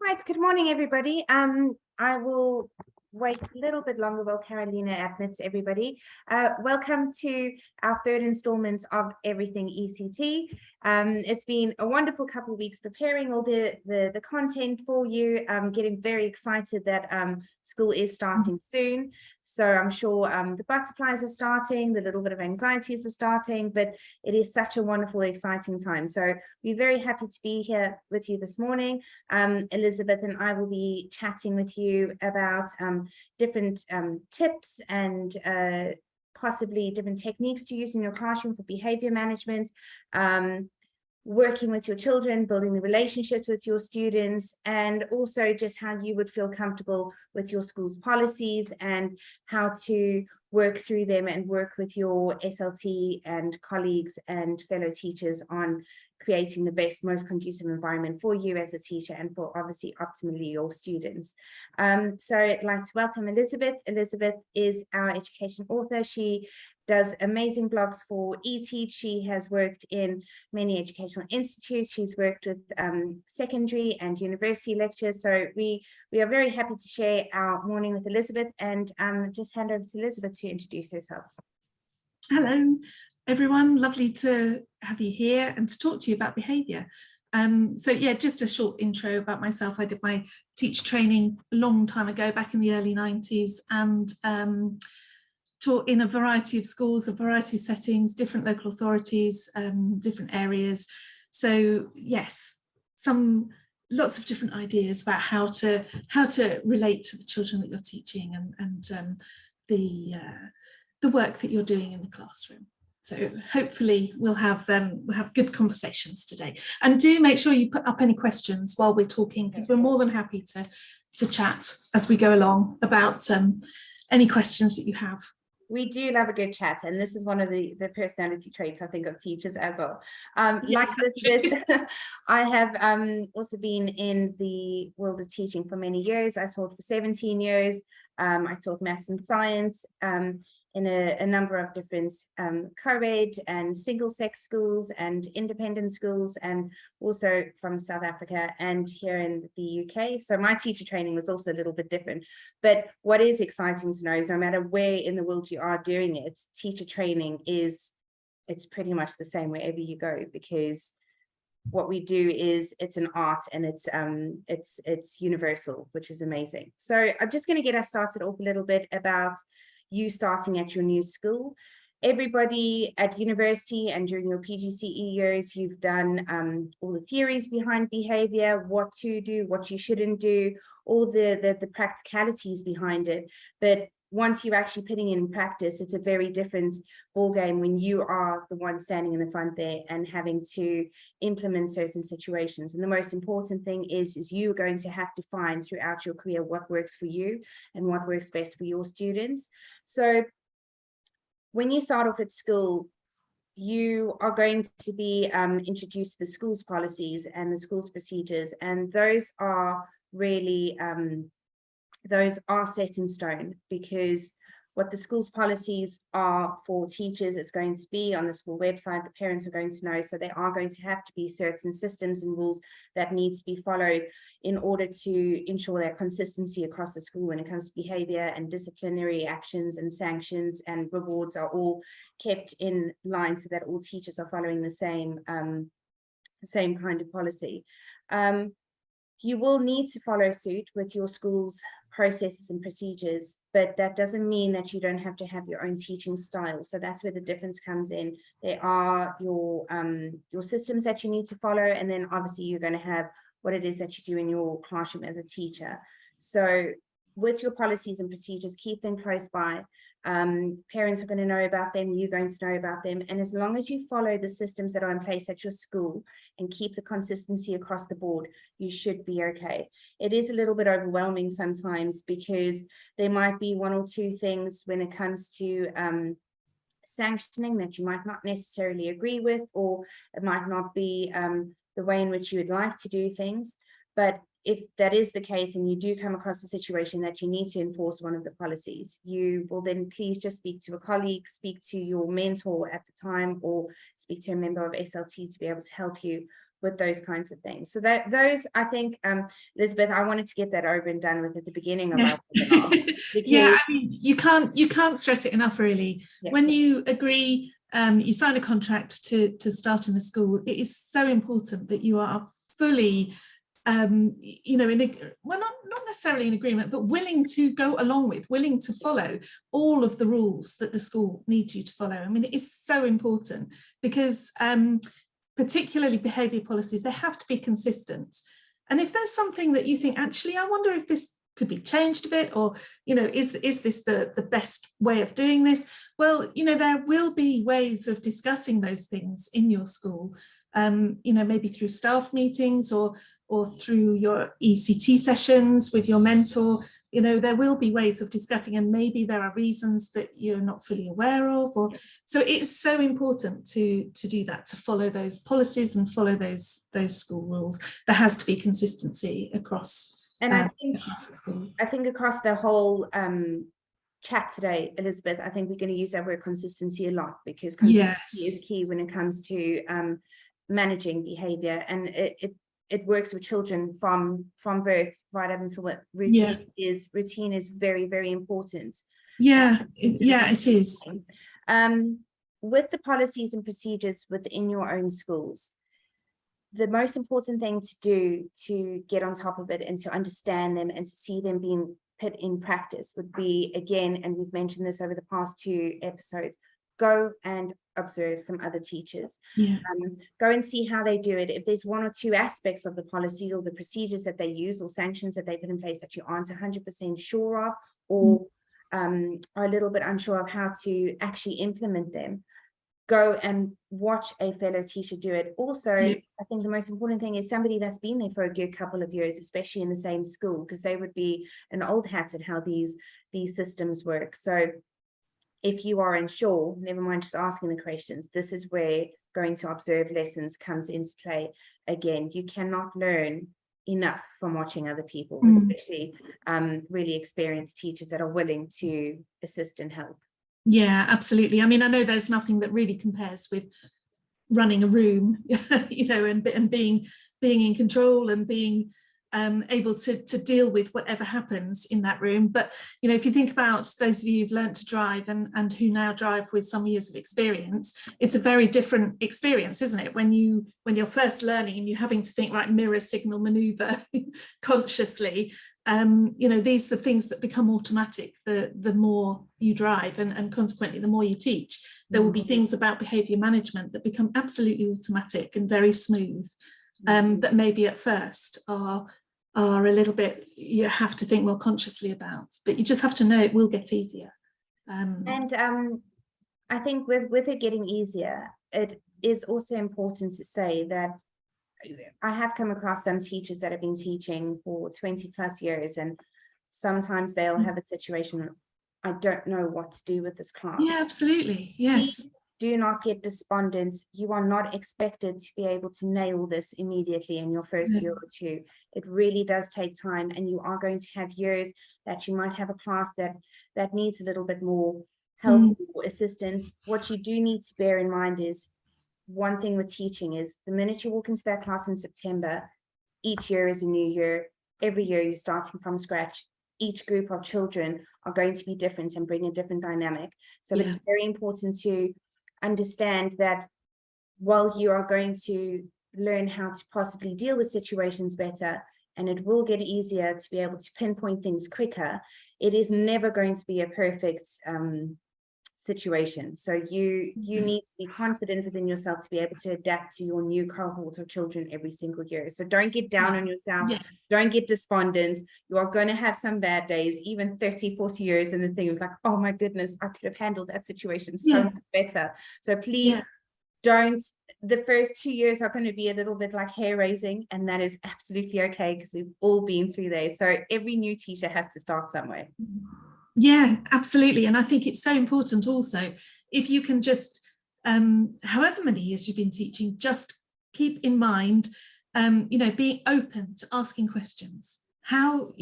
Right, good morning, everybody. I will wait a little bit longer while Carolina admits everybody. Welcome to our third installment of Everything ECT. It's been a wonderful couple of weeks preparing all the content for you. I'm getting very excited that school is starting soon. So I'm sure the butterflies are starting, the little bit of anxieties are starting, but it is such a wonderful, exciting time. So we're very happy to be here with you this morning. Elizabeth and I will be chatting with you about different tips and possibly different techniques to use in your classroom for behavior management, working with your children, building the relationships with your students, and also just how you would feel comfortable with your school's policies and how to work through them and work with your SLT and colleagues and fellow teachers on creating the best, most conducive environment for you as a teacher and for obviously optimally your students. So I'd like to welcome Elizabeth. Elizabeth is our education author. She does amazing blogs for ETeach. She has worked in many educational institutes. She's worked with secondary and university lectures. So we are very happy to share our morning with Elizabeth, and just hand over to Elizabeth to introduce herself. Hello, everyone. Lovely to have you here and to talk to you about behaviour. So yeah, just a short intro about myself. I did my teacher training a long time ago, back in the early 90s, and taught in a variety of schools, a variety of settings, different local authorities, different areas. So yes, lots of different ideas about how to relate to the children that you're teaching and the work that you're doing in the classroom. So hopefully we'll have good conversations today. And do make sure you put up any questions while we're talking, because we're more than happy to chat as we go along about any questions that you have. We do love a good chat, and this is one of the personality traits, I think, of teachers as well. Yes, I have also been in the world of teaching for many years. I taught for 17 years. I taught maths and science in a number of different co-ed and single-sex schools and independent schools, and also from South Africa and here in the UK. So my teacher training was also a little bit different. But what is exciting to know is no matter where in the world you are doing it, teacher training it's pretty much the same wherever you go, because what we do is it's an art, and it's universal, which is amazing. So I'm just going to get us started off a little bit about you starting at your new school. Everybody at university and during your PGCE years, you've done all the theories behind behavior, what to do, what you shouldn't do, all the practicalities behind it. But once you're actually putting it in practice, it's a very different ballgame when you are the one standing in the front there and having to implement certain situations. And the most important thing is you're going to have to find throughout your career what works for you and what works best for your students. So when you start off at school, you are going to be introduced to the school's policies and the school's procedures, and those are really those are set in stone, because what the school's policies are for teachers, it's going to be on the school website. The parents are going to know, so there are going to have to be certain systems and rules that need to be followed in order to ensure that consistency across the school when it comes to behavior and disciplinary actions and sanctions and rewards are all kept in line so that all teachers are following the same kind of policy. You will need to follow suit with your school's processes and procedures, but that doesn't mean that you don't have to have your own teaching style. So that's where the difference comes in. There are your systems that you need to follow, and then obviously you're going to have what it is that you do in your classroom as a teacher. So with your policies and procedures, keep them close by. Parents are going to know about them, you're going to know about them, and as long as you follow the systems that are in place at your school and keep the consistency across the board, you should be okay. It is a little bit overwhelming sometimes, because there might be one or two things when it comes to sanctioning that you might not necessarily agree with, or it might not be the way in which you would like to do things. But if that is the case and you do come across a situation that you need to enforce one of the policies, you will then please just speak to a colleague, speak to your mentor at the time, or speak to a member of SLT to be able to help you with those kinds of things. So that those, I think, Elizabeth, I wanted to get that over and done with at the beginning of our webinar. Yeah, I mean, you can't stress it enough, really. Yeah. When you agree, you sign a contract to start in a school, it is so important that you are fully not necessarily in agreement, but willing to go along with, willing to follow all of the rules that the school needs you to follow. I mean, it is so important because particularly behaviour policies, they have to be consistent. And if there's something that you think, actually, I wonder if this could be changed a bit, or, is this the best way of doing this? Well, there will be ways of discussing those things in your school, maybe through staff meetings or through your ECT sessions with your mentor. There will be ways of discussing, and maybe there are reasons that you're not fully aware of, so it's so important to do that, to follow those policies and follow those school rules. There has to be consistency across. And I think across the whole chat today, Elizabeth, I think we're going to use that word consistency a lot, because consistency is key when it comes to managing behaviour, and it works with children from birth right up until what routine is. Routine is very, very important. It is. With the policies and procedures within your own schools, the most important thing to do to get on top of it and to understand them and to see them being put in practice would be, again, and we've mentioned this over the past 2 episodes, go and observe some other teachers. Go and see how they do it. If there's 1 or 2 aspects of the policy or the procedures that they use or sanctions that they put in place that you aren't 100% sure of, or are a little bit unsure of how to actually implement them, go and watch a fellow teacher do it. Also, I think the most important thing is somebody that's been there for a good couple of years, especially in the same school, because they would be an old hat at how these systems work. So if you are unsure, never mind just asking the questions. This is where going to observe lessons comes into play. Again, you cannot learn enough from watching other people, especially really experienced teachers that are willing to assist and help. Yeah, absolutely. I mean, I know there's nothing that really compares with running a room, and being in control and being able to deal with whatever happens in that room. But if you think about those of you who've learned to drive and who now drive with some years of experience, it's a very different experience, isn't it, when you're first learning and you're having to think, right, mirror, signal, maneuver consciously. These are the things that become automatic the more you drive, and consequently the more you teach. There will be things about behaviour management that become absolutely automatic and very smooth, that maybe at first are a little bit, you have to think more consciously about, but you just have to know it will get easier. I think with it getting easier, it is also important to say that I have come across some teachers that have been teaching for 20 plus years, and sometimes they'll have a situation, I don't know what to do with this class. Yeah, absolutely. Yes. Please do not get despondent. You are not expected to be able to nail this immediately in your first year or 2. It really does take time, and you are going to have years that you might have a class that needs a little bit more help or assistance. What you do need to bear in mind is, one thing with teaching is the minute you walk into that class in September, each year is a new year. Every year you're starting from scratch. Each group of children are going to be different and bring a different dynamic. So it's very important to understand that while you are going to learn how to possibly deal with situations better, and it will get easier to be able to pinpoint things quicker, it is never going to be a perfect situation. So you need to be confident within yourself to be able to adapt to your new cohort of children every single year. So don't get down on yourself. Don't get despondent. You are going to have some bad days, even 30, 40 years in the thing. It's like, oh my goodness, I could have handled that situation so much better. So please don't. The first 2 years are going to be a little bit like hair raising, and that is absolutely okay, because we've all been through there. So every new teacher has to start somewhere. Yeah, absolutely. And I think it's so important also, if you can just, however many years you've been teaching, just keep in mind, being open to asking questions. How,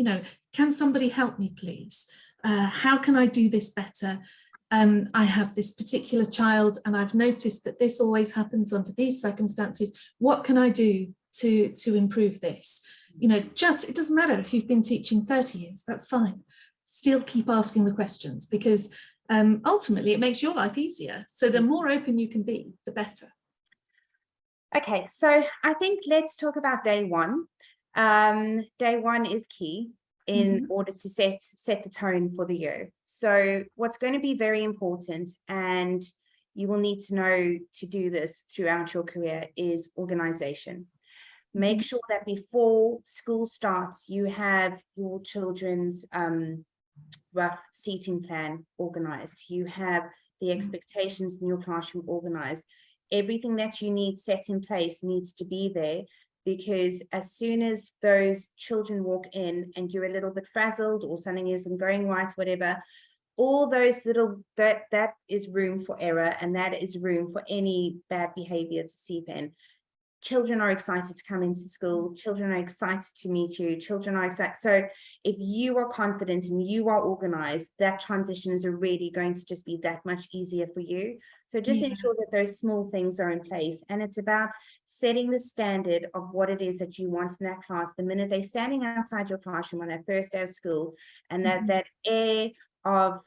can somebody help me, please? How can I do this better? I have this particular child and I've noticed that this always happens under these circumstances. What can I do to improve this? You know, it doesn't matter if you've been teaching 30 years, that's fine. Still keep asking the questions, because ultimately it makes your life easier. So the more open you can be, the better. Okay, so I think let's talk about day one. Day one is key in order to set the tone for the year. So what's going to be very important, and you will need to know to do this throughout your career, is organization. Make sure that before school starts, you have your children's rough seating plan organized. You have the expectations in your classroom organized. Everything that you need set in place needs to be there, because as soon as those children walk in and you're a little bit frazzled or something isn't going right, whatever, all those little, that is room for error, and that is room for any bad behavior to seep in. Children are excited to come into school. Children are excited to meet you. Children are excited. So if you are confident and you are organized, that transition is already going to just be that much easier for you. So just ensure that those small things are in place. And it's about setting the standard of what it is that you want in that class the minute they're standing outside your classroom on that first day of school, and that air of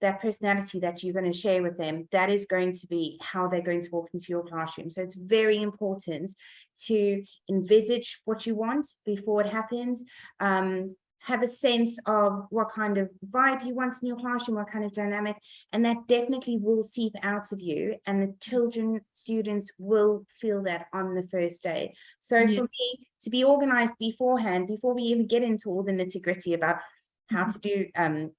that personality that you're going to share with them, that is going to be how they're going to walk into your classroom. So it's very important to envisage what you want before it happens. Have a sense of what kind of vibe you want in your classroom, what kind of dynamic, and that definitely will seep out of you, and the students will feel that on the first day. So for me, to be organized beforehand, before we even get into all the nitty-gritty about how to do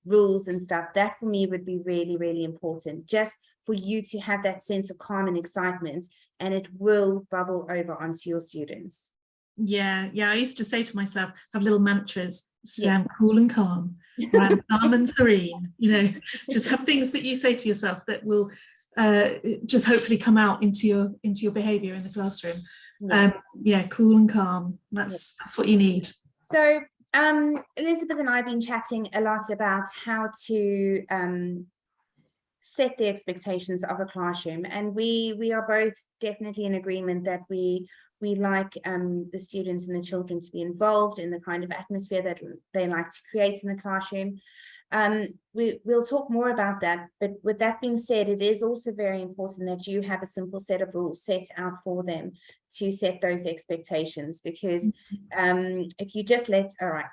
rules and stuff, that for me would be really, really important, just for you to have that sense of calm and excitement, and it will bubble over onto your students. Yeah, I used to say to myself, have little mantras: say I'm cool and calm, or I'm calm and serene. You know, just have things that you say to yourself that will just hopefully come out into your behaviour in the classroom. Cool and calm. That's what you need. So Elizabeth and I have been chatting a lot about how to set the expectations of a classroom, and we are both definitely in agreement that we like the students and the children to be involved in the kind of atmosphere that they like to create in the classroom. We'll talk more about that, but with that being said, it is also very important that you have a simple set of rules set out for them to set those expectations, because if you just all right,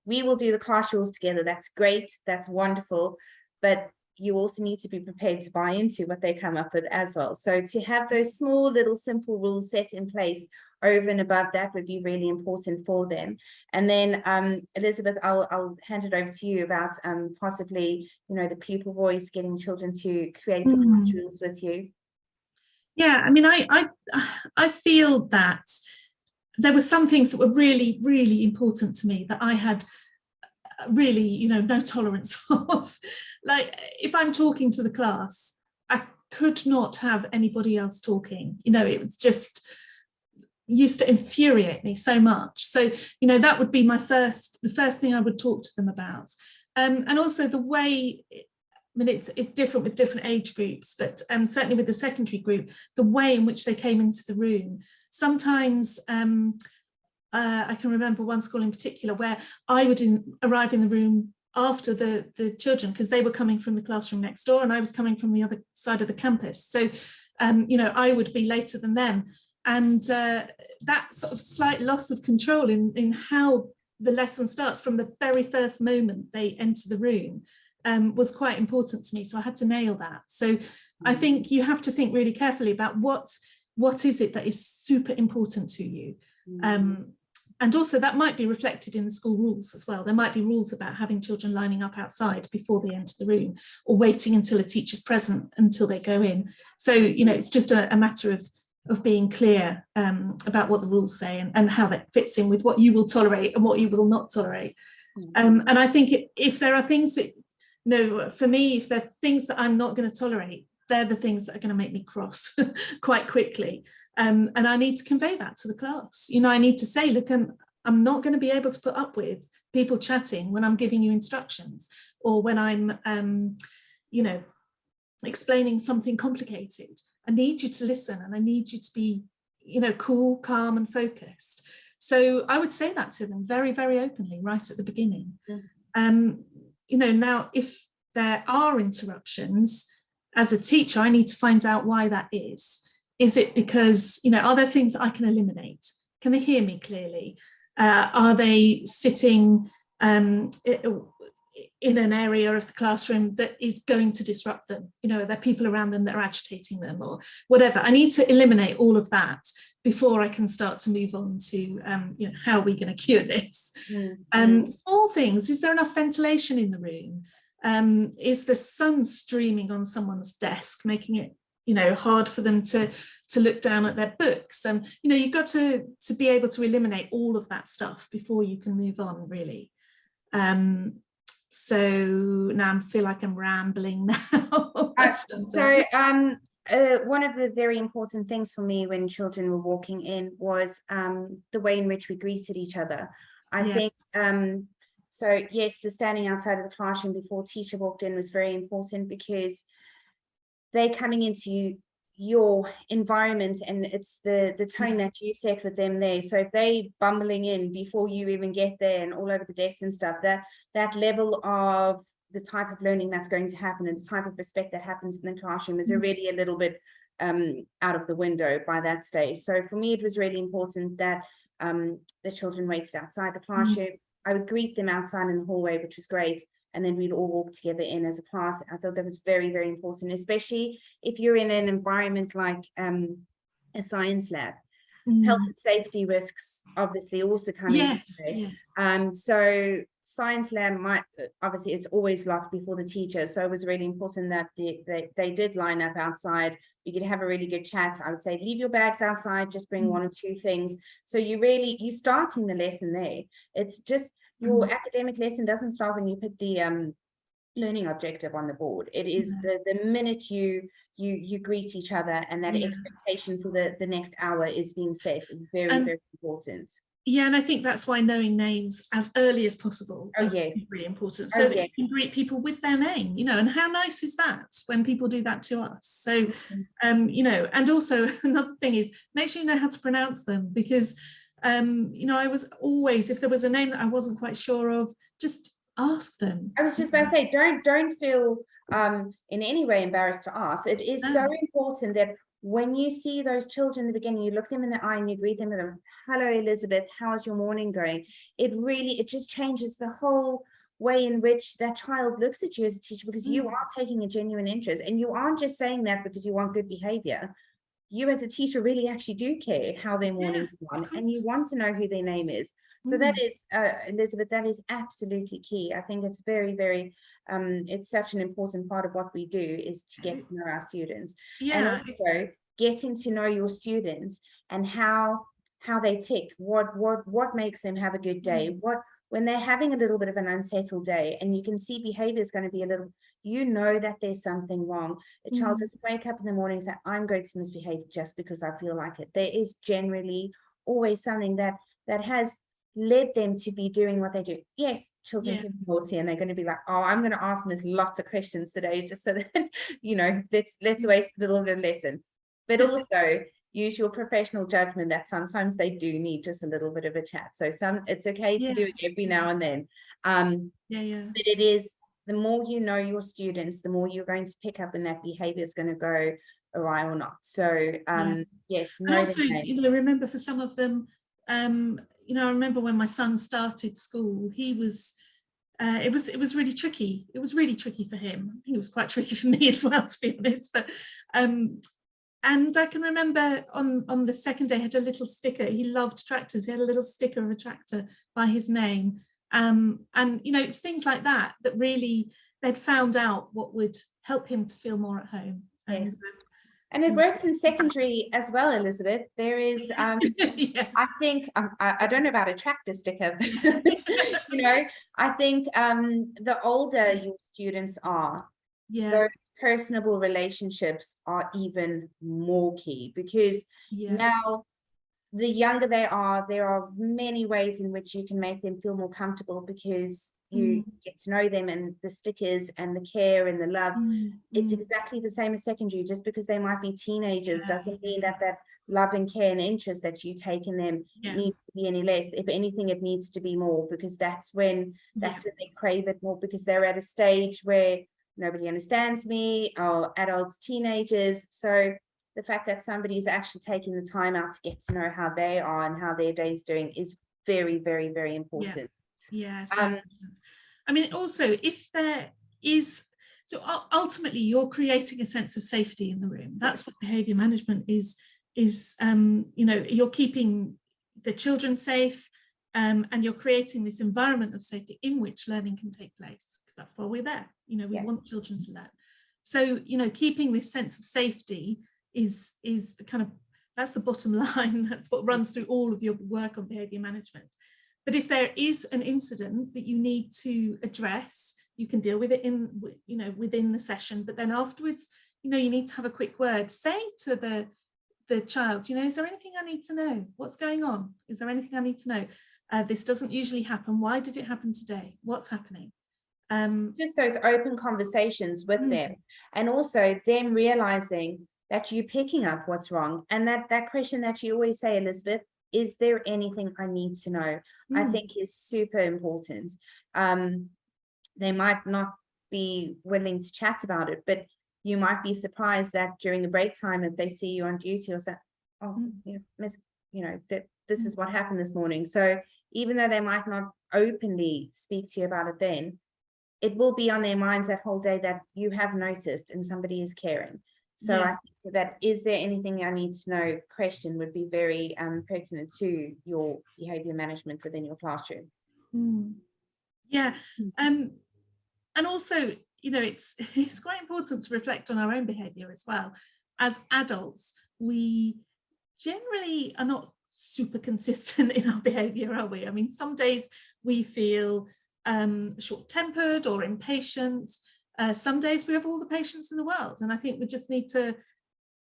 we will do the class rules together, that's great, that's wonderful, but you also need to be prepared to buy into what they come up with as well. So to have those small little simple rules set in place over and above that would be really important for them. And then Elizabeth, I'll hand it over to you about possibly, you know, the pupil voice, getting children to create the class rules with you. Yeah, I mean, I feel that there were some things that were really, really important to me that I had really, you know, no tolerance of. Like, if I'm talking to the class, I could not have anybody else talking. You know, it was just used to infuriate me so much. So, you know, that would be the first thing I would talk to them about. And also the way, I mean, it's different with different age groups, but certainly with the secondary group, the way in which they came into the room. Sometimes I can remember one school in particular where I would arrive in the room after the children, because they were coming from the classroom next door and I was coming from the other side of the campus. So, you know, I would be later than them. And that sort of slight loss of control in how the lesson starts from the very first moment they enter the room was quite important to me. So I had to nail that. So I think you have to think really carefully about what is it that is super important to you. And also that might be reflected in the school rules as well. There might be rules about having children lining up outside before they enter the room, or waiting until a teacher's present until they go in. So, you know, it's just a matter of being clear about what the rules say and how that fits in with what you will tolerate and what you will not tolerate. And I think if there are things that, you know, for me, if there are things that I'm not going to tolerate, they're the things that are going to make me cross quite quickly. And I need to convey that to the class. You know, I need to say, look, I'm not going to be able to put up with people chatting when I'm giving you instructions, or when I'm you know, explaining something complicated, I need you to listen, and I need you to be, you know, cool, calm and focused. So I would say that to them very, very openly right at the beginning. You know, now if there are interruptions, as a teacher, I need to find out why that is. Is it because, you know, are there things I can eliminate? Can they hear me clearly? Are they sitting in an area of the classroom that is going to disrupt them? You know, are there people around them that are agitating them or whatever? I need to eliminate all of that before I can start to move on to, you know, how are we going to cure this? Small things. Is there enough ventilation in the room? Is the sun streaming on someone's desk, making it, you know, hard for them to look down at their books? You know, you've got to be able to eliminate all of that stuff before you can move on, really. So now I feel like I'm rambling now. One of the very important things for me when children were walking in was the way in which we greeted each other. I think, so yes, the standing outside of the classroom before teacher walked in was very important, because they're coming into your environment and it's the tone that you set with them there. So if they bumbling in before you even get there and all over the desk and stuff, that level of the type of learning that's going to happen and the type of respect that happens in the classroom is already a little bit out of the window by that stage. So for me, it was really important that the children waited outside the classroom. I would greet them outside in the hallway, which was great. And then we'd all walk together in as a class. I thought that was very, very important, especially if you're in an environment like a science lab. Health and safety risks obviously also come into play. So science lab might, obviously it's always locked before the teacher. So it was really important that they did line up outside. You could have a really good chat. I would say leave your bags outside, just bring one or two things. So you're starting the lesson there. It's just, your academic lesson doesn't start when you put the learning objective on the board. It is the minute you greet each other, and that expectation for the next hour is being set is very, very important. Yeah, and I think that's why knowing names as early as possible is really important. So that you can greet people with their name, you know, and how nice is that when people do that to us? So, you know, and also another thing is make sure you know how to pronounce them, because you know, I was always, if there was a name that I wasn't quite sure of, just ask them. I was just about to say, don't feel in any way embarrassed to ask. It is so important that when you see those children in the beginning, you look them in the eye and you greet them with them, hello Elizabeth, how's your morning going? It just changes the whole way in which that child looks at you as a teacher, because you are taking a genuine interest, and you aren't just saying that because you want good behavior. You as a teacher really actually do care how their morning's gone, and you want to know who their name is. So that is, Elizabeth, that is absolutely key. I think it's very, very, it's such an important part of what we do, is to get to know our students. And also getting to know your students and how they tick, what makes them have a good day, when they're having a little bit of an unsettled day and you can see behavior is going to be a little, you know that there's something wrong. A child doesn't wake up in the morning and say, I'm going to misbehave just because I feel like it. There is generally always something that has led them to be doing what they do. Yes, children can be naughty and they're going to be like, oh, I'm going to ask Miss lots of questions today just so that, you know, let's waste a little bit of lesson. But also use your professional judgment that sometimes they do need just a little bit of a chat. So it's okay to do it every now and then. But it is, the more you know your students, the more you're going to pick up when that behavior is going to go awry or not. So yes, and also, you know, remember for some of them, you know, I remember when my son started school, he was it was really tricky. It was really tricky for him. I think it was quite tricky for me as well, to be honest. But and I can remember on the second day, he had a little sticker. He loved tractors. He had a little sticker of a tractor by his name. And, you know, it's things like that that really, they'd found out what would help him to feel more at home. And it works in secondary as well, Elizabeth. There is, I think, I don't know about a tractor sticker, but, you know, I think the older your students are, those personable relationships are even more key, because now the younger they are, there are many ways in which you can make them feel more comfortable, because you get to know them, and the stickers and the care and the love. It's exactly the same as secondary. Just because they might be teenagers doesn't mean that that love and care and interest that you take in them needs to be any less. If anything, it needs to be more, because that's when they crave it more, because they're at a stage where nobody understands me, or adults, teenagers. So the fact that somebody's actually taking the time out to get to know how they are and how their day's doing is very, very, very important. I mean, also, if there is, so ultimately you're creating a sense of safety in the room. That's what behaviour management is you know, you're keeping the children safe, and you're creating this environment of safety in which learning can take place, because that's why we're there. You know, we want children to learn. So, you know, keeping this sense of safety is the kind of, that's the bottom line. That's what runs through all of your work on behaviour management. But if there is an incident that you need to address, you can deal with it in, you know, within the session. But then afterwards, you know, you need to have a quick word. Say to the child, you know, is there anything I need to know? What's going on? Is there anything I need to know? This doesn't usually happen. Why did it happen today? What's happening? Just those open conversations with them, and also them realizing that you're picking up what's wrong. And that question that you always say, Elizabeth, is there anything I need to know? I think is super important. They might not be willing to chat about it, but you might be surprised that during a break time, if they see you on duty, or say, oh, miss, you know, that this is what happened this morning. So even though they might not openly speak to you about it then, it will be on their minds that whole day that you have noticed and somebody is caring. So I think that is there anything I need to know question would be very pertinent to your behaviour management within your classroom. And also, you know, it's quite important to reflect on our own behaviour as well. As adults, we generally are not super consistent in our behaviour, are we? I mean, some days we feel short-tempered or impatient. Some days we have all the patience in the world. And I think we just need to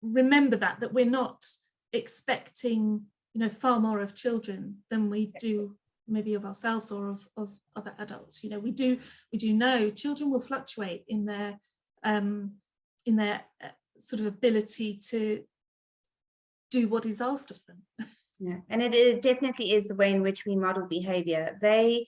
remember that we're not expecting, you know, far more of children than we do maybe of ourselves or of other adults. You know, we do know children will fluctuate in their sort of ability to do what is asked of them. Yeah, and it definitely is the way in which we model behavior. They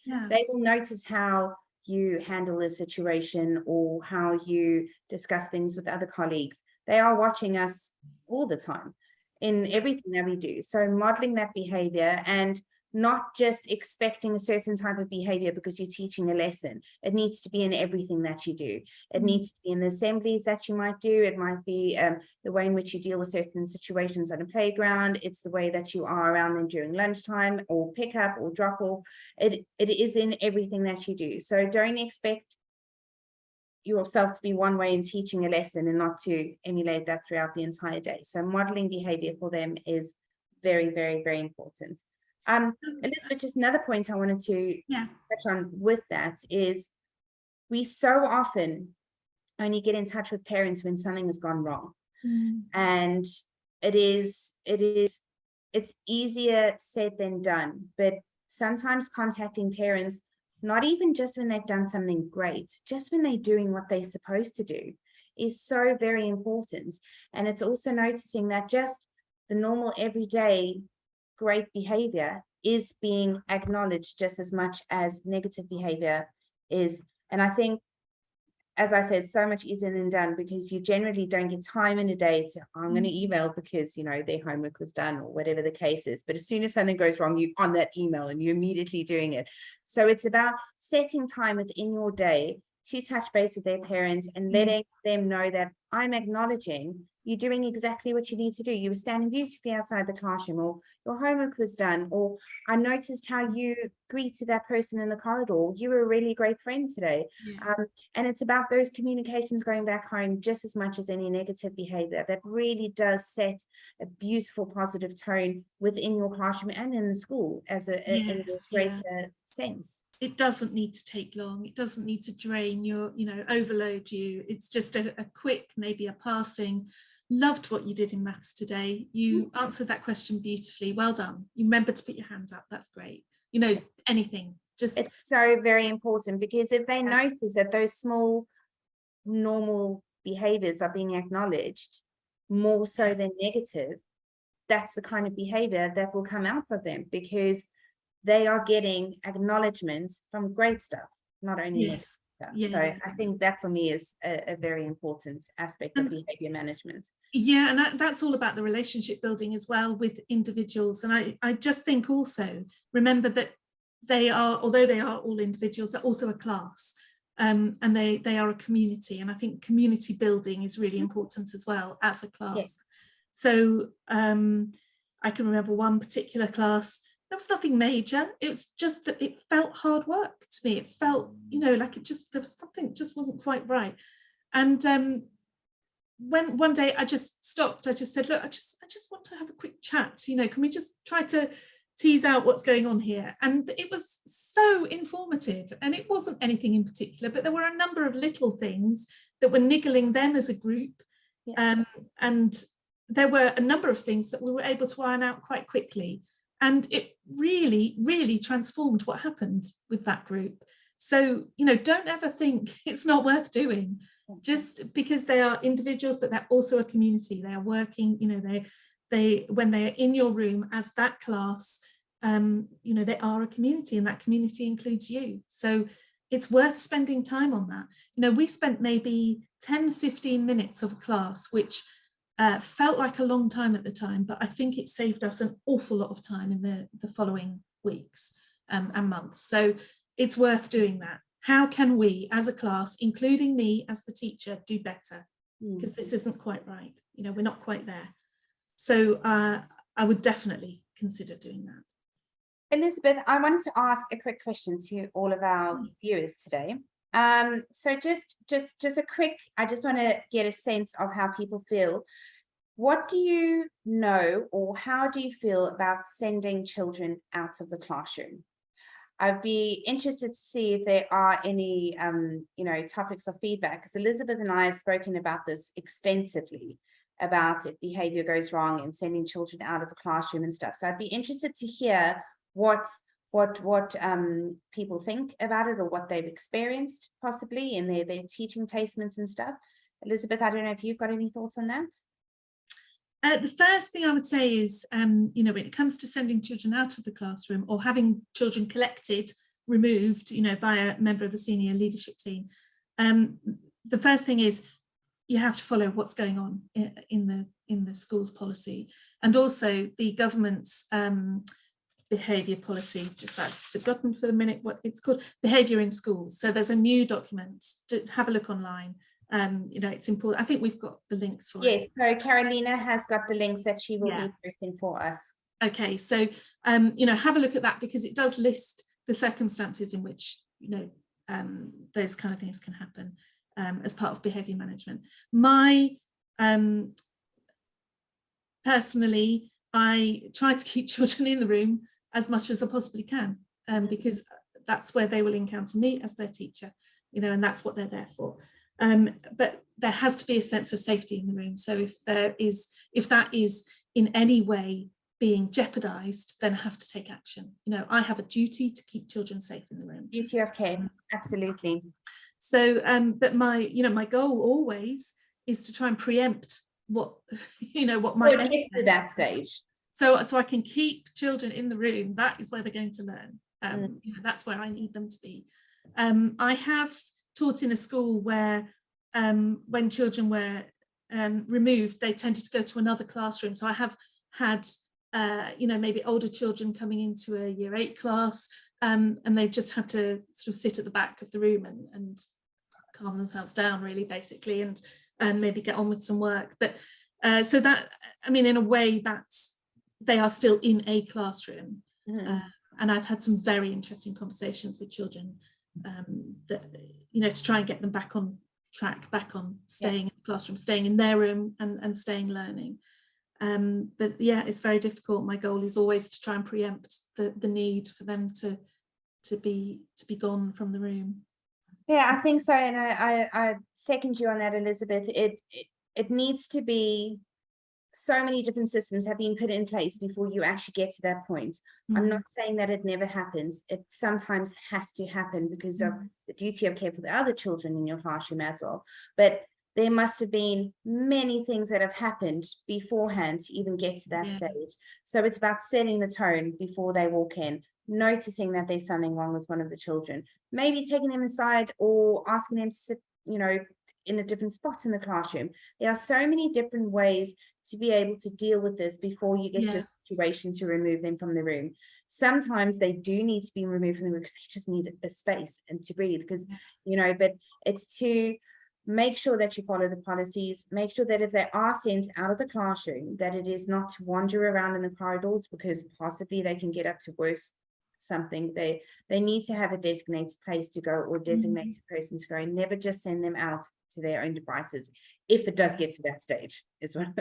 will notice how you handle a situation or how you discuss things with other colleagues. They are watching us all the time in everything that we do. So modeling that behavior, and not just expecting a certain type of behavior because you're teaching a lesson. It needs to be in everything that you do. It needs to be in the assemblies that you might do. It might be the way in which you deal with certain situations on a playground. It's the way that you are around them during lunchtime or pick up or drop off. It is in everything that you do. So don't expect yourself to be one way in teaching a lesson and not to emulate that throughout the entire day. So modeling behavior for them is very, very, very important. Elizabeth, just another point I wanted to touch on with that is we so often only get in touch with parents when something has gone wrong. And it's easier said than done, but sometimes contacting parents, not even just when they've done something great, just when they're doing what they're supposed to do, is so very important. And it's also noticing that just the normal everyday great behavior is being acknowledged just as much as negative behavior is. And I think, as I said, so much easier than done, because you generally don't get time in a day to, I'm going to email because, you know, their homework was done or whatever the case is. But as soon as something goes wrong, you're on that email and you're immediately doing it. So it's about setting time within your day to touch base with their parents and letting them know that I'm acknowledging you're doing exactly what you need to do. You were standing beautifully outside the classroom, or your homework was done, or I noticed how you greeted that person in the corridor. You were a really great friend today. And it's about those communications going back home just as much as any negative behavior. That really does set a beautiful, positive tone within your classroom and in the school as in a greater sense. It doesn't need to take long. It doesn't need to drain your, you know, overload you. It's just a quick, maybe a passing, loved what you did in maths today. You answered that question beautifully. Well done. You remembered to put your hand up. That's great. You know, anything, Just it's so very important, because if they notice that those small normal behaviors are being acknowledged more so than negative, that's the kind of behavior that will come out of them, because they are getting acknowledgement from great stuff, not only negative stuff. Yeah, So yeah. I think that for me is a very important aspect of behavior management. Yeah, and that's all about the relationship building as well with individuals. And I just think also, remember that they are, although they are all individuals, they're also a class, and they are a community. And I think community building is really important as well as a class. Yes. So I can remember one particular class, there was nothing major. It was just that it felt hard work to me. It felt, you know, like there was something just wasn't quite right. And when one day I just stopped, I just said, look, I just want to have a quick chat, you know, can we just try to tease out what's going on here? And it was so informative, and it wasn't anything in particular, but there were a number of little things that were niggling them as a group. And there were a number of things that we were able to iron out quite quickly. And it really, really transformed what happened with that group. So, you know, don't ever think it's not worth doing just because they are individuals, but they're also a community. They are working, you know, they when they are in your room as that class, you know, they are a community, and that community includes you. So it's worth spending time on that. You know, we spent maybe 10-15 minutes of a class, which felt like a long time at the time, but I think it saved us an awful lot of time in the following weeks and months. So it's worth doing that. How can we as a class, including me as the teacher, do better? Because this isn't quite right. You know, we're not quite there. So I would definitely consider doing that. Elizabeth, I wanted to ask a quick question to all of our viewers today. So just a quick, I just want to get a sense of how people feel. What do you know, or how do you feel about sending children out of the classroom? I'd be interested to see if there are any, you know, topics of feedback, because Elizabeth and I have spoken about this extensively, about if behavior goes wrong and sending children out of the classroom and stuff. So I'd be interested to hear what people think about it, or what they've experienced possibly in their teaching placements and stuff. Elizabeth, I don't know if you've got any thoughts on that. The first thing I would say is, you know, when it comes to sending children out of the classroom or having children collected, removed, you know, by a member of the senior leadership team, the first thing is you have to follow what's going on in the schools policy, and also the government's behaviour policy. Just I've forgotten for the minute what it's called, behaviour in schools. So there's a new document, to have a look online. You know, it's important. I think we've got the links for it. Yes, so Carolina has got the links that she will be posting for us. Okay, so you know, have a look at that, because it does list the circumstances in which, you know, those kind of things can happen as part of behaviour management. Personally, I try to keep children in the room as much as I possibly can, because that's where they will encounter me as their teacher, you know, and that's what they're there for. But there has to be a sense of safety in the room. So if that is in any way being jeopardized, then I have to take action. You know, I have a duty to keep children safe in the room. Duty of care, absolutely. So, but my goal always is to try and preempt what, you know, what might get to that stage. So I can keep children in the room. That is where they're going to learn. You know, that's where I need them to be. I have taught in a school where when children were removed, they tended to go to another classroom. So I have had, you know, maybe older children coming into a year 8 class, and they just had to sort of sit at the back of the room and calm themselves down, really, basically, and maybe get on with some work. But so that, I mean, in a way, that's, they are still in a classroom. And I've had some very interesting conversations with children that, you know, to try and get them back on track, back on staying in the classroom, staying in their room and staying learning. But yeah, it's very difficult. My goal is always to try and preempt the need for them to be gone from the room. Yeah, I think so, and I second you on that, Elizabeth. It needs to be so many different systems have been put in place before you actually get to that point. I'm not saying that it never happens. It sometimes has to happen because of the duty of care for the other children in your classroom as well. But there must have been many things that have happened beforehand to even get to that stage. So it's about setting the tone before they walk in, noticing that there's something wrong with one of the children, maybe taking them aside or asking them to sit, you know, in a different spot in the classroom. There are so many different ways to be able to deal with this before you get to a situation to remove them from the room. Sometimes they do need to be removed from the room because they just need a space and to breathe, because, you know, but it's to make sure that you follow the policies, make sure that if they are sent out of the classroom, that it is not to wander around in the corridors, because possibly they can get up to worse something. They need to have a designated place to go or designated person to go, and never just send them out to their own devices if it does get to that stage as well.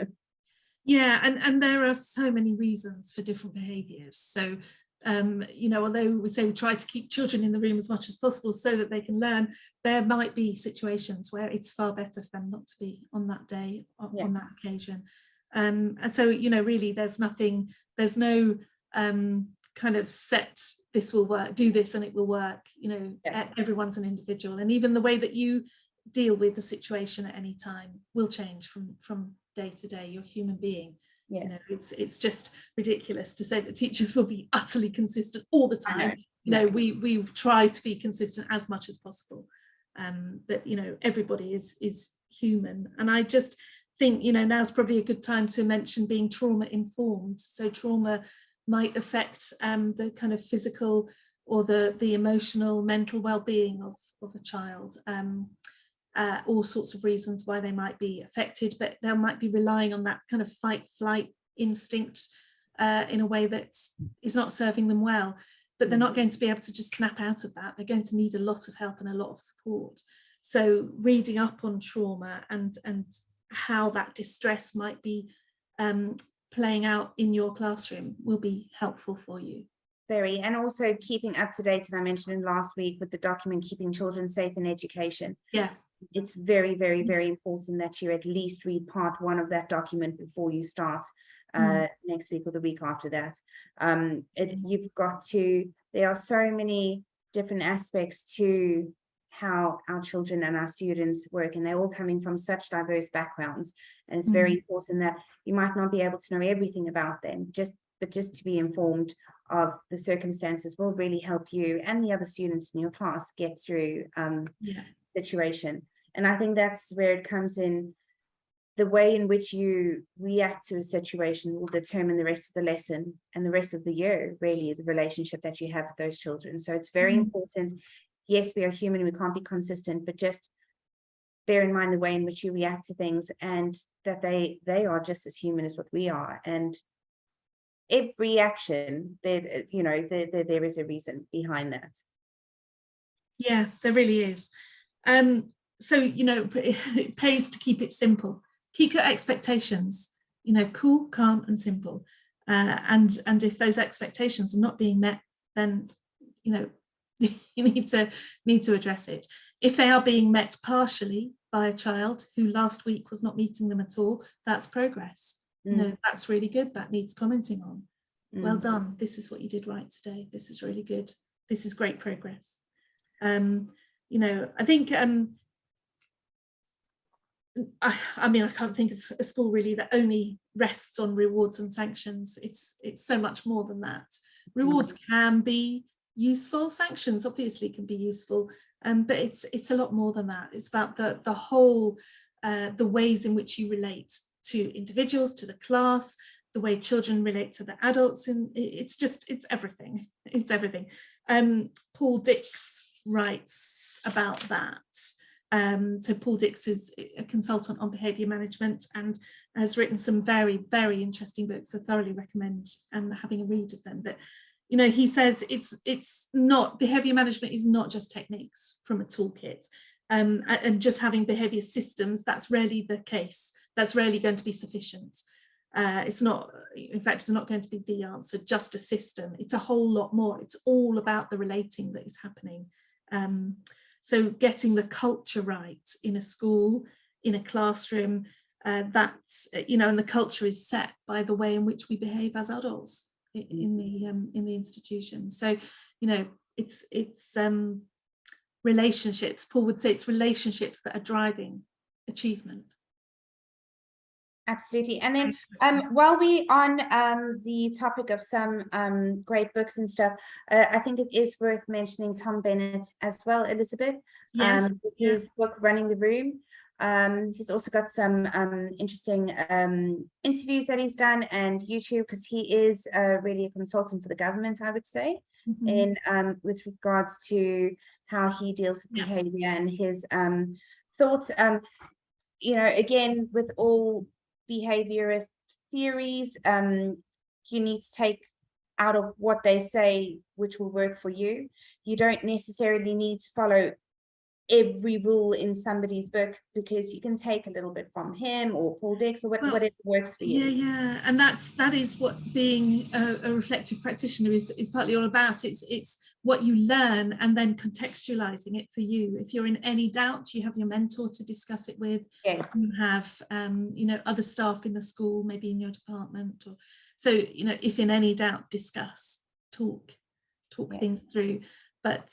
Yeah, and there are so many reasons for different behaviours. So you know, although we say we try to keep children in the room as much as possible so that they can learn, there might be situations where it's far better for them not to be on that day, on that occasion. And so, you know, really there's no kind of set, this will work, do this and it will work. You know, everyone's an individual, and even the way that you deal with the situation at any time will change from day to day. You're a human being. You know, it's just ridiculous to say that teachers will be utterly consistent all the time. You know, we try to be consistent as much as possible, but you know, everybody is human. And I just think, you know, now's probably a good time to mention being trauma informed. So trauma might affect the kind of physical or the emotional, mental well-being of a child. All sorts of reasons why they might be affected, but they might be relying on that kind of fight-flight instinct in a way that is not serving them well. But they're not going to be able to just snap out of that. They're going to need a lot of help and a lot of support. So reading up on trauma and how that distress might be playing out in your classroom will be helpful for you. Very, and also keeping up to date, and I mentioned in last week with the document, Keeping Children Safe in Education. Yeah. It's very, very, very important that you at least read part 1 of that document before you start next week or the week after that. You've got to, there are so many different aspects to how our children and our students work, and they're all coming from such diverse backgrounds, and it's very important that you might not be able to know everything about them, but just to be informed of the circumstances will really help you and the other students in your class get through situation. And I think that's where it comes in. The way in which you react to a situation will determine the rest of the lesson and the rest of the year, really, the relationship that you have with those children. So it's very important. Yes, we are human, we can't be consistent, but just bear in mind the way in which you react to things, and that they are just as human as what we are. And every action, there is a reason behind that. Yeah, there really is. So, you know, it pays to keep it simple. Keep your expectations, you know, cool, calm and simple. And if those expectations are not being met, then, you know, you need to address it. If they are being met partially by a child who last week was not meeting them at all, that's progress. You know, that's really good. That needs commenting on. Well done. This is what you did right today. This is really good. This is great progress. You know, I think I mean, I can't think of a school really that only rests on rewards and sanctions. It's so much more than that. Rewards can be useful, sanctions obviously can be useful, but it's a lot more than that. It's about the whole, the ways in which you relate to individuals, to the class, the way children relate to the adults, and it's everything. It's everything. Paul Dix writes about that. So Paul Dix is a consultant on behaviour management and has written some very, very interesting books. I thoroughly recommend having a read of them. But, you know, he says it's not, behaviour management is not just techniques from a toolkit. And just having behaviour systems, that's rarely the case. That's rarely going to be sufficient. It's not, in fact, it's not going to be the answer, just a system. It's a whole lot more. It's all about the relating that is happening. So getting the culture right in a school, in a classroom, that's, and the culture is set by the way in which we behave as adults in the institution. So, it's relationships. Paul would say it's relationships that are driving achievement. Absolutely. And then while we're on the topic of some great books and stuff, I think it is worth mentioning Tom Bennett as well, Elizabeth. Yes. His book Running the Room. He's also got some interesting interviews that he's done, and YouTube, because he is really a consultant for the government, I would say, in with regards to how he deals with behavior and his thoughts. Again, with all behaviorist theories, you need to take out of what they say which will work for you. You don't necessarily need to follow every rule in somebody's book, because you can take a little bit from him or Paul Dix or whatever works for you. Yeah, and that is what being a reflective practitioner is partly all about. It's what you learn and then contextualizing it for you. If you're in any doubt, you have your mentor to discuss it with. Yes. You have other staff in the school, maybe in your department, or so if in any doubt, discuss, talk things through. But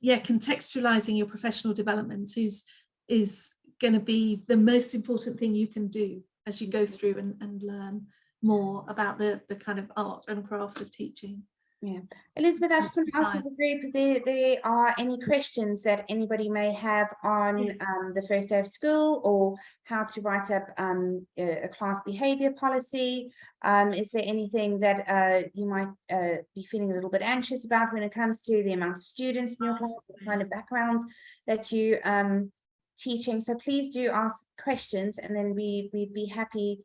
contextualizing your professional development is going to be the most important thing you can do as you go through and learn more about the kind of art and craft of teaching. Yeah, Elizabeth, I just want to ask the group if there are any questions that anybody may have on the first day of school, or how to write up a class behaviour policy. Is there anything that you might be feeling a little bit anxious about when it comes to the amount of students in your class, the kind of background that you teaching? So please do ask questions, and then we'd be happy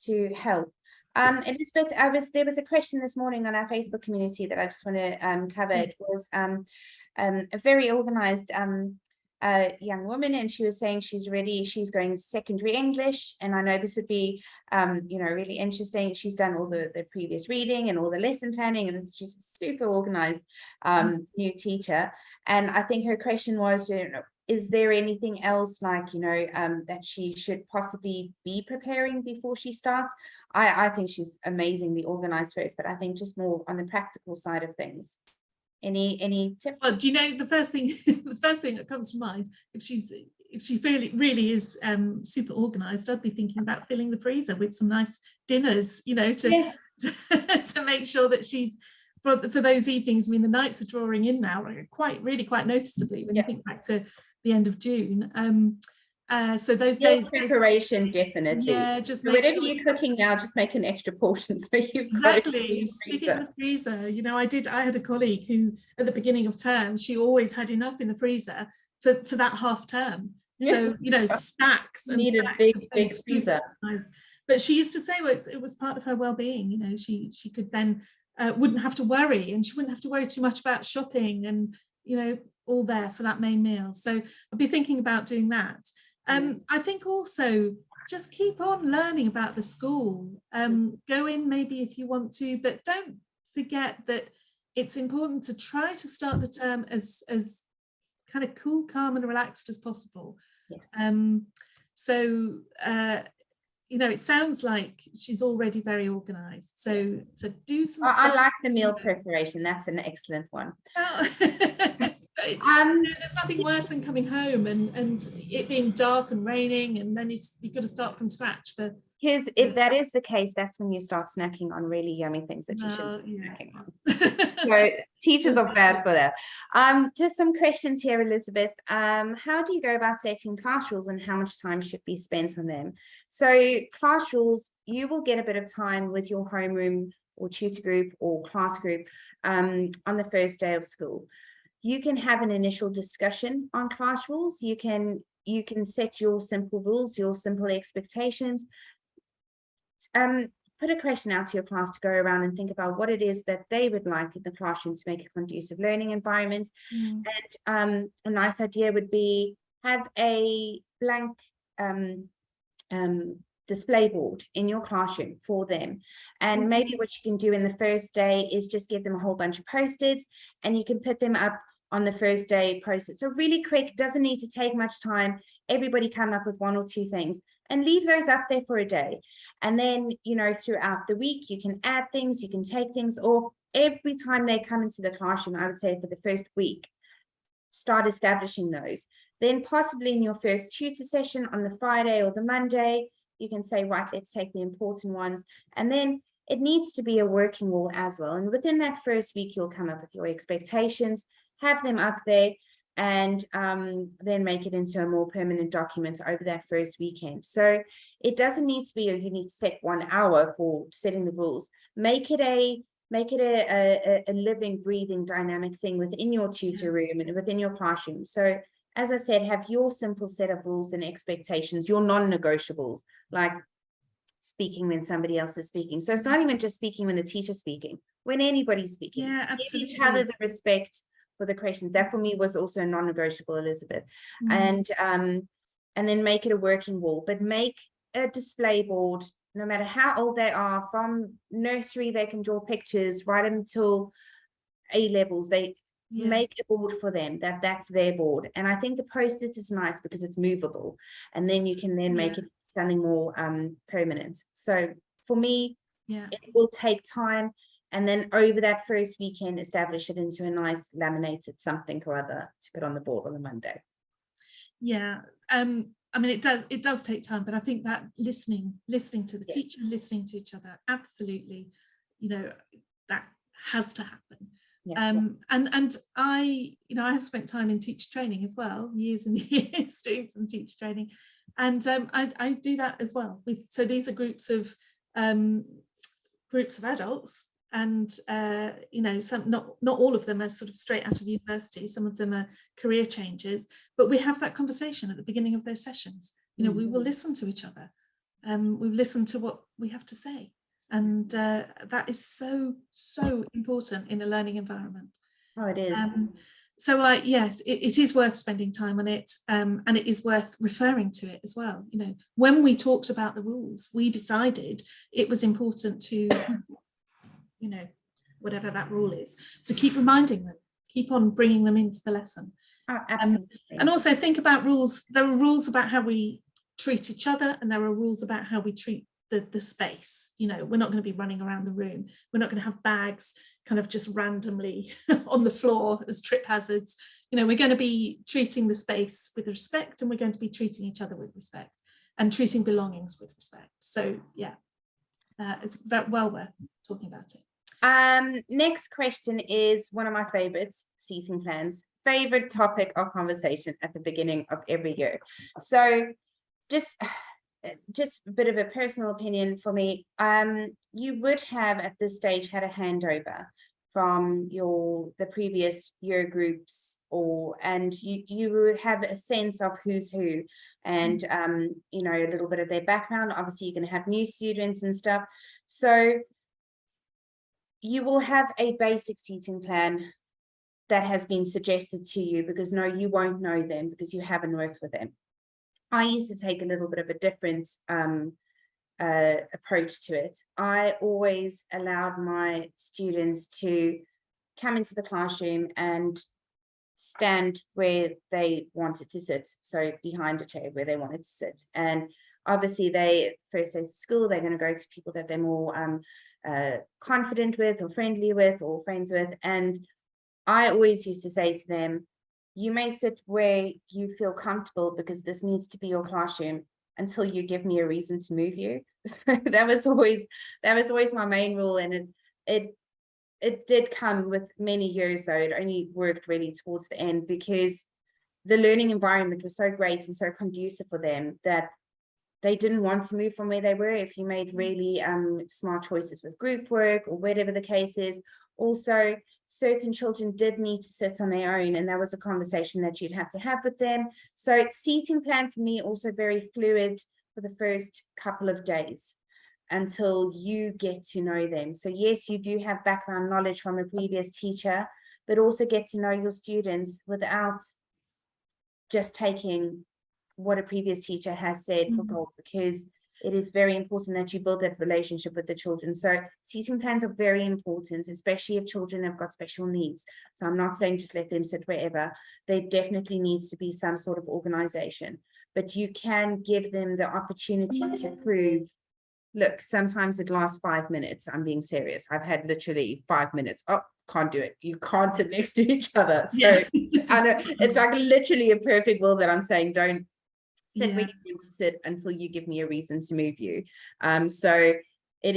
to help. Elizabeth, there was a question this morning on our Facebook community that I just want to cover. It was a very organized young woman, and she was saying she's going secondary English, and I know this would be really interesting. She's done all the previous reading and all the lesson planning, and she's a super organized new teacher. And I think her question was, is there anything else that she should possibly be preparing before she starts? I think she's amazingly organized first, but I think just more on the practical side of things. Any tips? Well, the first thing that comes to mind, if she really is super organized, I'd be thinking about filling the freezer with some nice dinners, to make sure that she's for those evenings. I mean, the nights are drawing in now, really quite noticeably when you think back to the end of June. So those days, preparation, definitely. just so whatever you're cooking now, just make an extra portion, so you've exactly stick it in the freezer. I had a colleague who at the beginning of term, she always had enough in the freezer for that half term. So stacks and need stacks a of big freezer. But she used to say, well, it was part of her well-being. She could then wouldn't have to worry, and she wouldn't have to worry too much about shopping, and all there for that main meal. So I'll be thinking about doing that. I think also just keep on learning about the school. Go in maybe if you want to, but don't forget that it's important to try to start the term as kind of cool, calm and relaxed as possible. Yes. It sounds like she's already very organized. So do some stuff. I like the meal preparation. That's an excellent one. There's nothing worse than coming home and it being dark and raining, and then you've got to start from scratch. If that is the case, that's when you start snacking on really yummy things that you shouldn't be snacking on. So teachers are bad for that. Just some questions here, Elizabeth. How do you go about setting class rules, and how much time should be spent on them? So class rules, you will get a bit of time with your homeroom or tutor group or class group on the first day of school. You can have an initial discussion on class rules. You can set your simple rules, your simple expectations. Put a question out to your class to go around and think about what it is that they would like in the classroom to make a conducive learning environment. And a nice idea would be have a blank display board in your classroom for them. And maybe what you can do in the first day is just give them a whole bunch of Post-its, and you can put them up on the first day, post it. So really quick, doesn't need to take much time. Everybody come up with 1 or 2 things and leave those up there for a day. And then, you know, throughout the week, you can add things, you can take things off. Every time they come into the classroom, I would say for the first week, start establishing those. Then possibly in your first tutor session on the Friday or the Monday, you can say, right, let's take the important ones. And then it needs to be a working rule as well. And within that first week, you'll come up with your expectations, have them up there, and then make it into a more permanent document over that first weekend. So it doesn't need to be, you need to set 1 hour for setting the rules. Make it a living, breathing, dynamic thing within your tutor room and within your classroom. So as I said, have your simple set of rules and expectations, your non-negotiables, like speaking when somebody else is speaking. So it's not even just speaking when the teacher's speaking, when anybody's speaking. Yeah, absolutely. Give each other the respect for the questions. That for me was also non-negotiable, Elizabeth. And then make it a working wall, but make a display board. No matter how old they are, from nursery, they can draw pictures right until A levels. They make a board for them, that's their board. And I think the post-it is nice because it's movable, and then you can then make it something more permanent. So for me, it will take time, and then over that first weekend, establish it into a nice laminated something or other to put on the board on the Monday. I mean, it does take time, but I think that listening to the teacher, listening to each other, absolutely, you know, that has to happen. And I, you know, I have spent time in teacher training as well, years and years doing some teacher training, and I do that as well. So these are groups of adults, and you know, some not all of them are sort of straight out of university. Some of them are career changes, but we have that conversation at the beginning of those sessions. You know, we will listen to each other, we listen to what we have to say. And that is so important in a learning environment. Oh, it is. So yes, it is worth spending time on it, and it is worth referring to it as well. You know, when we talked about the rules, we decided it was important to, you know, whatever that rule is. So keep reminding them, keep on bringing them into the lesson. Oh, absolutely. And also think about rules. There are rules about how we treat each other, and there are rules about how we treat the space. You know, we're not going to be running around the room. We're not going to have bags kind of just randomly on the floor as trip hazards. You know, we're going to be treating the space with respect, and we're going to be treating each other with respect, and treating belongings with respect. So yeah, it's very well worth talking about it. Next question is one of my favorites, seating plans. Favorite topic of conversation at the beginning of every year. So just a bit of a personal opinion for me, you would have at this stage had a handover from the previous year groups, and you would have a sense of who's who, and you know, a little bit of their background. Obviously you're going to have new students and stuff, so you will have a basic seating plan that has been suggested to you, because no, you won't know them because you haven't worked with them. I used to take a little bit of a different approach to it. I always allowed my students to come into the classroom and stand where they wanted to sit, so behind a chair where they wanted to sit. And obviously first days of school, they're going to go to people that they're more confident with, or friendly with, or friends with. And I always used to say to them, you may sit where you feel comfortable, because this needs to be your classroom until you give me a reason to move you. that was always my main rule, and it did come with many years, though. It only worked really towards the end, because the learning environment was so great and so conducive for them that they didn't want to move from where they were if you made really smart choices with group work or whatever the case is. Also, certain children did need to sit on their own, and that was a conversation that you'd have to have with them. So seating plan for me also very fluid for the first couple of days until you get to know them. So yes, you do have background knowledge from a previous teacher, but also get to know your students without just taking what a previous teacher has said for gold, because it is very important that you build that relationship with the children. So seating plans are very important, especially if children have got special needs. So I'm not saying just let them sit wherever. There definitely needs to be some sort of organization, but you can give them the opportunity to prove, look, sometimes it lasts 5 minutes. I'm being serious. I've had literally 5 minutes. Oh, can't do it. You can't sit next to each other. So Yeah. I know it's like literally a perfect world that I'm saying, don't sit where Yeah. you want to sit until you give me a reason to move you. So it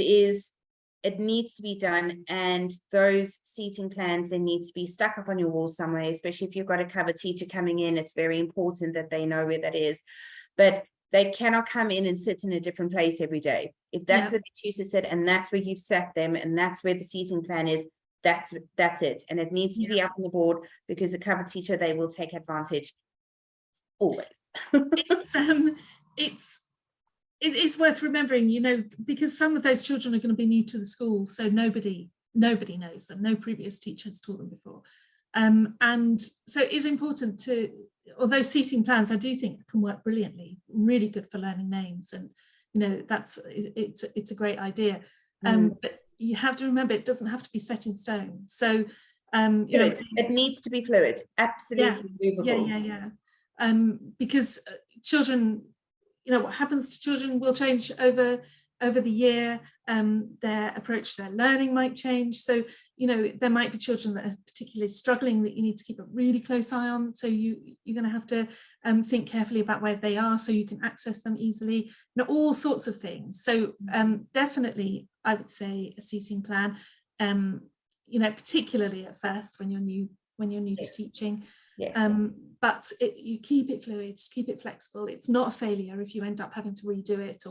needs to be done, and those seating plans, they need to be stuck up on your wall somewhere, especially if you've got a cover teacher coming in. It's very important that they know where that is, but they cannot come in and sit in a different place every day. If that's where they choose to sit and that's where you've sat them and that's where the seating plan is, that's it. And it needs to be up on the board, because the cover teacher, they will take advantage always. It's worth remembering, you know, because some of those children are going to be new to the school, so nobody knows them, no previous teacher has taught them before, and so it is important to, although seating plans I do think can work brilliantly, really good for learning names, and you know, it's a great idea, but you have to remember it doesn't have to be set in stone. So you know, it needs to be fluid, absolutely movable. Because children, you know, what happens to children will change over the year. Their approach to their learning might change. So, you know, there might be children that are particularly struggling that you need to keep a really close eye on. So you're going to have to think carefully about where they are so you can access them easily. You know, all sorts of things. So definitely, I would say a seating plan. You know, particularly at first when you're new to teaching. Yes. But you keep it fluid, keep it flexible. It's not a failure if you end up having to redo it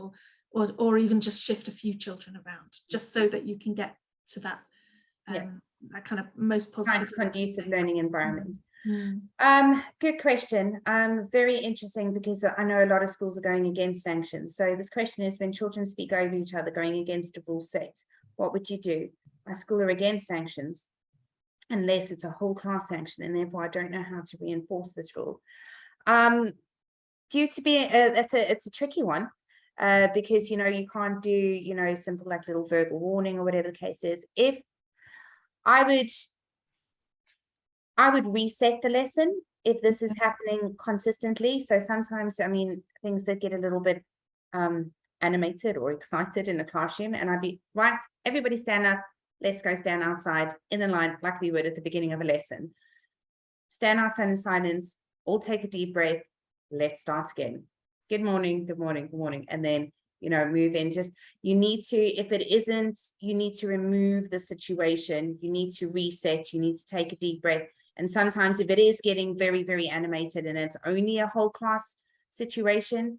or even just shift a few children around, just so that you can get to that that kind of most positive, nice conducive learning environment. Mm. Good question. Very interesting, because I know a lot of schools are going against sanctions. So this question is, when children speak over each other going against a rule set, what would you do? My school are against sanctions, unless it's a whole class sanction, and therefore I don't know how to reinforce this rule. Due to be it's a tricky one, because you know, you can't do, you know, simple like little verbal warning or whatever the case is. If I would reset the lesson if this is happening consistently. So sometimes, I mean, things that get a little bit animated or excited in the classroom, and I'd be, right, everybody stand up. Let's go stand outside in a line like we would at the beginning of a lesson. Stand outside in silence, all take a deep breath. Let's start again. Good morning, good morning, good morning. And then, you know, move in. Just, you need to, if it isn't, you need to remove the situation. You need to reset. You need to take a deep breath. And sometimes if it is getting very, very animated and it's only a whole class situation,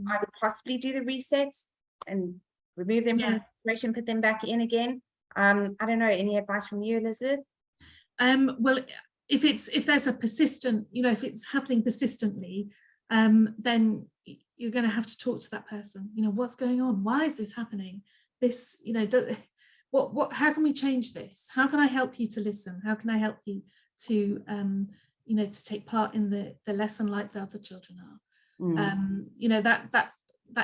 I would possibly do the resets and remove them from the situation, put them back in again. I don't know, any advice from you, Elizabeth? Well, if there's a persistent, you know, if it's happening persistently, then you're going to have to talk to that person. You know, what's going on? Why is this happening? This, you know, how can we change this? How can I help you to listen? How can I help you to, you know, to take part in the lesson like the other children are? You know, that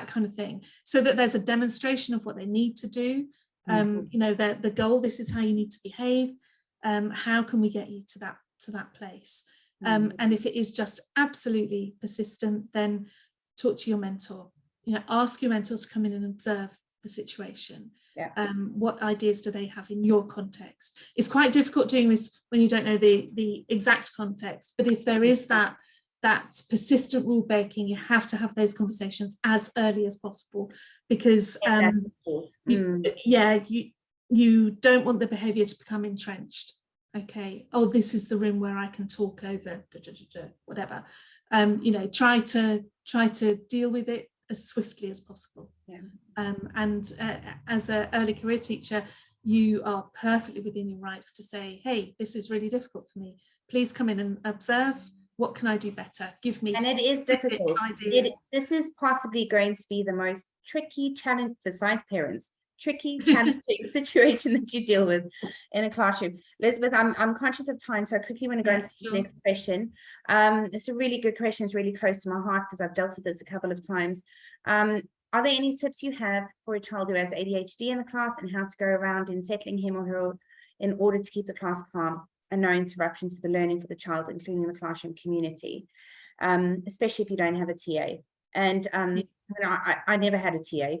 kind of thing, so that there's a demonstration of what they need to do. You know, the goal, this is how you need to behave. How can we get you to that place? And if it is just absolutely persistent, then talk to your mentor. You know, ask your mentor to come in and observe the situation. What ideas do they have in your context? It's quite difficult doing this when you don't know the exact context, but if there is that persistent rule breaking, you have to have those conversations as early as possible, because you don't want the behavior to become entrenched. Okay, oh, this is the room where I can talk over whatever. You know, try to deal with it as swiftly as possible. And as an early career teacher, you are perfectly within your rights to say, hey, this is really difficult for me. Please come in and observe. What can I do better? Give me. And it is difficult. This is possibly going to be the most tricky challenge, besides parents, tricky, challenging situation that you deal with in a classroom. Elizabeth, I'm conscious of time, so I quickly want to go into the next question. It's a really good question. It's really close to my heart because I've dealt with this a couple of times. are there any tips you have for a child who has ADHD in the class, and how to go around in settling him or her in order to keep the class calm and no interruption to the learning for the child, including the classroom community, especially if you don't have a TA? And I never had a TA.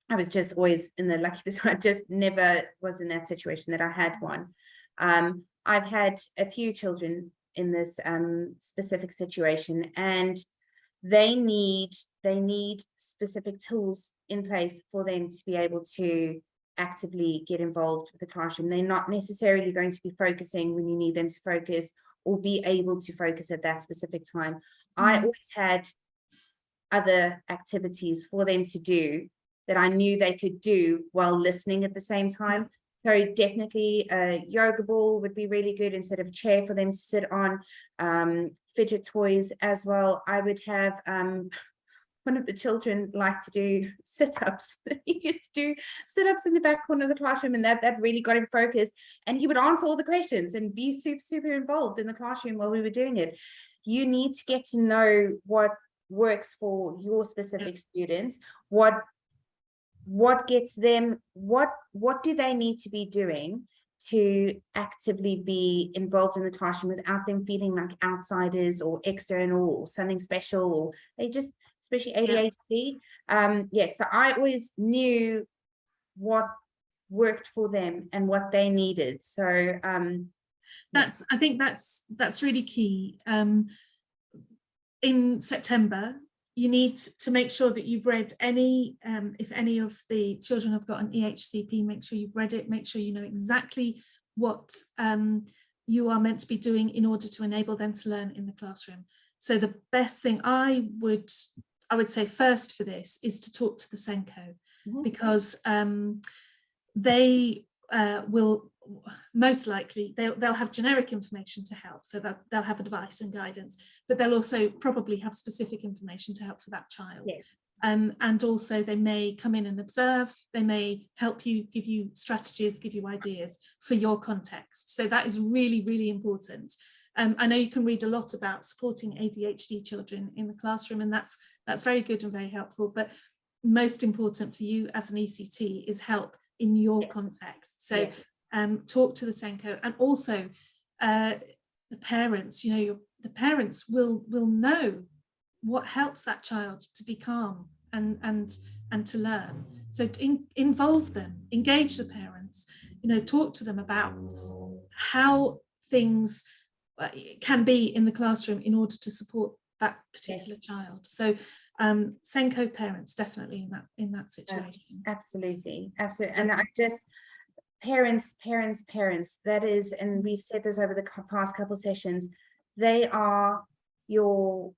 I was just always in the lucky position. I just never was in that situation that I had one. I've had a few children in this specific situation, and they need specific tools in place for them to be able to actively get involved with the classroom. They're not necessarily going to be focusing when you need them to focus, or be able to focus at that specific time. I always had other activities for them to do that I knew they could do while listening at the same time. So definitely a yoga ball would be really good instead of a chair for them to sit on. Fidget toys as well. I would have one of the children like to do sit-ups. He used to do sit-ups in the back corner of the classroom, and that really got him focused. And he would answer all the questions and be super involved in the classroom while we were doing it. You need to get to know what works for your specific students, what gets them, what do they need to be doing to actively be involved in the classroom without them feeling like outsiders or external or something special, or they just, especially ADHD. So I always knew what worked for them and what they needed. So I think that's really key. In September, you need to make sure that you've read any, if any of the children have got an EHCP, make sure you've read it, make sure you know exactly what you are meant to be doing in order to enable them to learn in the classroom. So the best thing I would say first for this is to talk to the SENCO, because they will most likely, they'll have generic information to help, so that they'll have advice and guidance, but they'll also probably have specific information to help for that child. Yes. And also they may come in and observe, they may help you, give you strategies, give you ideas for your context. So that is really important. I know you can read a lot about supporting ADHD children in the classroom, and that's very good and very helpful, but most important for you as an ECT is help in your context. So talk to the SENCO, and also the parents. The parents will know what helps that child to be calm and to learn. So involve them, engage the parents, talk to them about how things can be in the classroom in order to support that particular child. So SENCO parents definitely in that situation. Absolutely. And I just, parents, that is, and we've said this over the past couple sessions, they are the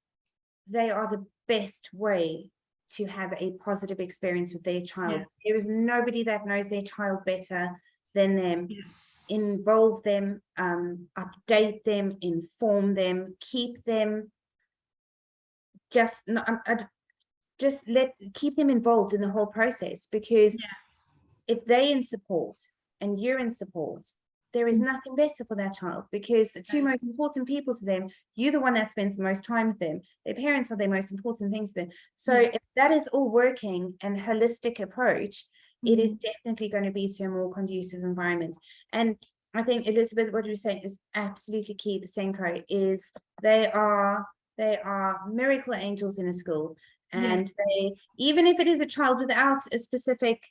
best way to have a positive experience with their child. There is nobody that knows their child better than them. Involve them, update them, inform them, keep them, keep them involved in the whole process, because if they're in support and you're in support, there is nothing better for that child, because the two most important people to them, you're the one that spends the most time with them. Their parents are their most important things to them. So if that is all working and holistic approach, it is definitely going to be to a more conducive environment. And I think, Elizabeth, what you're saying is absolutely key. The SENCO is, they are miracle angels in a school, and they, even if it is a child without a specific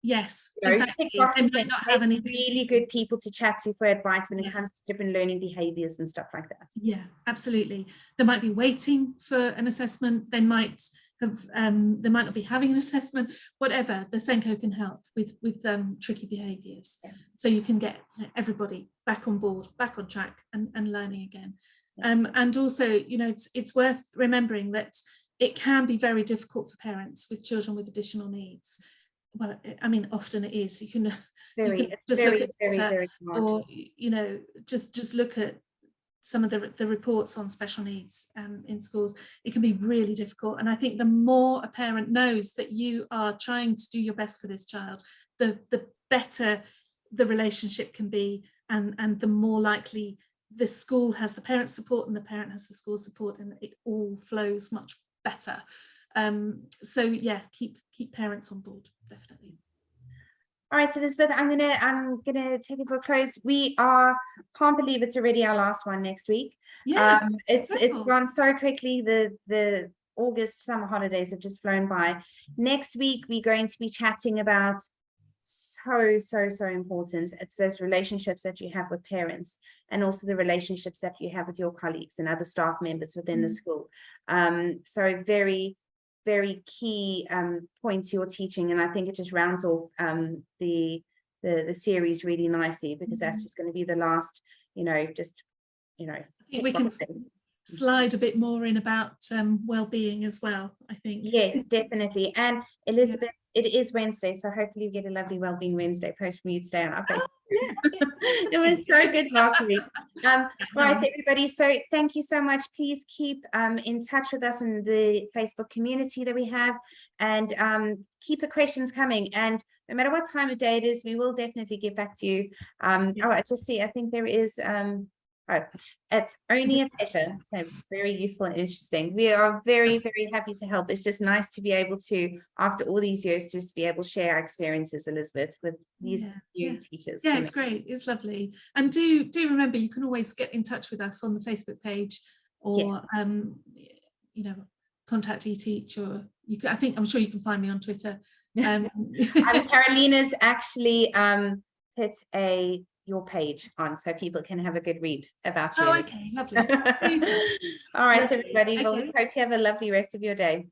exactly, they might not have any really good people to chat to for advice when it comes to different learning behaviors and stuff like that. Absolutely. They might be waiting for an assessment, they might have they might not be having an assessment, whatever. The SENCO can help with tricky behaviors, so you can get everybody back on board, back on track, and learning again. And also, it's worth remembering that it can be very difficult for parents with children with additional needs. Well, I mean, often it is. You can just look at data, or just look at some of the reports on special needs in schools. It can be really difficult, and I think the more a parent knows that you are trying to do your best for this child, the better the relationship can be, and the more likely the school has the parent support and the parent has the school support, and it all flows much better. So yeah, keep parents on board, definitely. All right, so Elizabeth, I'm gonna take it for a close. Can't believe it's already our last one next week. Yeah, It's incredible. gone so quickly. The August summer holidays have just flown by. Next week we're going to be chatting about so important. It's those relationships that you have with parents, and also the relationships that you have with your colleagues and other staff members within the school. So very key point to your teaching, and I think it just rounds off the series really nicely, because that's just going to be the last, I think we can slide a bit more in about well-being as well, I think. Yes, definitely. And Elizabeth, it is Wednesday, so hopefully you get a lovely Wellbeing Wednesday post for you today on our Facebook. Yes. It was so good last week. All right, everybody. So thank you so much. Please keep in touch with us in the Facebook community that we have, and keep the questions coming. And no matter what time of day it is, we will definitely get back to you. Oh, I just see, I think there is oh, it's only a pleasure. So very useful and interesting. We are very happy to help. It's just nice to be able to, after all these years, just be able to share our experiences, Elizabeth, with these new teachers. Yeah, it's great. It's lovely. And do remember, you can always get in touch with us on the Facebook page, or contact eTeach, or I'm sure you can find me on Twitter. Carolina's actually put your page on, so people can have a good read about you. Oh, okay, lovely. All right, everybody. Well, we hope you have a lovely rest of your day.